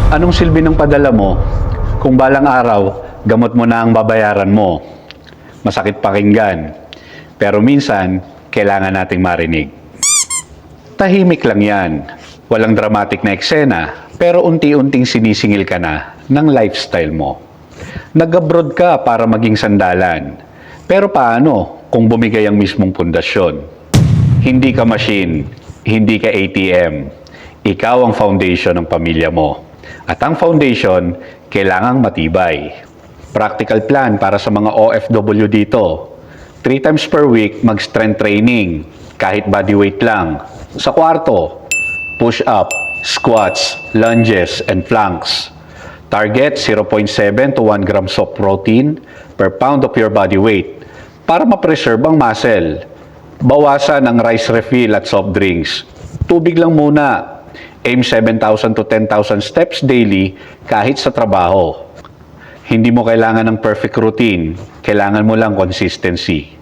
Anong silbi ng padala mo kung balang araw, gamot mo na ang babayaran mo? Masakit pakinggan, pero minsan, kailangan nating marinig. Tahimik lang yan. Walang dramatic na eksena, pero unti-unting sinisingil ka na ng lifestyle mo. Nag-abroad ka para maging sandalan. Pero paano kung bumigay ang mismong pundasyon? Hindi ka machine, hindi ka ATM. Ikaw ang foundation ng pamilya mo. At ang foundation, kailangang matibay. Practical plan para sa mga OFW dito. 3 times per week, mag-strength training. Kahit bodyweight lang. Sa kwarto, push-up, squats, lunges, and planks. Target 0.7 to 1 grams of protein per pound of your body weight para ma-preserve ang muscle. Bawasan ang rice refill at soft drinks. Tubig lang muna. Aim 7,000 to 10,000 steps daily kahit sa trabaho. Hindi mo kailangan ng perfect routine. Kailangan mo lang consistency.